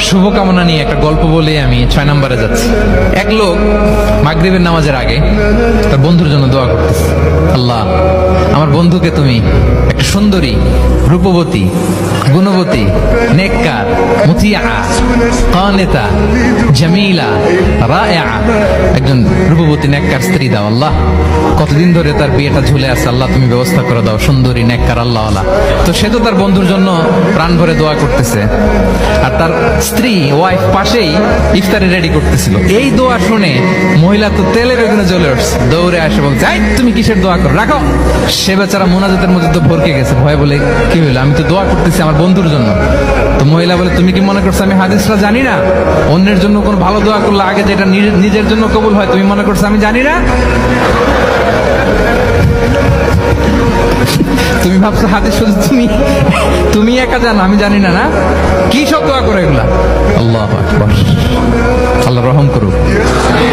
শুভকামনা নিয়ে একটা গল্প বলে আমি 6 নম্বরে যাচ্ছি। এক লোক মাগরিবের নামাজের আগে তার বন্ধুর জন্য দোয়া করতেছে, আল্লাহ আমার বন্ধুকে তুমি একটা সুন্দরী, রূপবতী, গুণবতী, নেককার, মুতিয়া, কানেতা, জামিলা, রায়া, একজন রূপবতী নেককার স্ত্রী দাও আল্লাহ। কতদিন ধরে তার বিয়েটা ঝুলে আছে, আল্লাহ তুমি ব্যবস্থা করে দাও, সুন্দরী, নেককার, আল্লাহ আল্লাহ। তো সে তো তার বন্ধুর জন্য প্রাণ ভরে দোয়া করতেছে, আর তার স্ত্রী ওয়াইফ পাশেই ইফতারি রেডি করতেছিল। এই দোয়া শুনে মহিলা তো তেলের ওখানে জ্বলে উঠছে, দৌড়ে আসে বলছে, এই তুমি কিসের দোয়া করো, রাখো। সে বেচারা মোনাজাতের মধ্যে তো ভরকে গেছে, ভয় বলে কি হইলো, আমি তো দোয়া করতেছি আমার বন্ধুর জন্য। তো মহিলা বলে, তুমি কি মনে করছো আমি হাদিসটা জানি না? অন্যের জন্য কোন ভালো দোয়া করলে আগে যেটা নিজের জন্য কবুল হয়, তুমি মনে করছো আমি জানি না? তুমি ভাবছো হাদিস শুধু তুমি একা জানো, আমি জানি না? না, কি সব দোয়া করে এগুলো?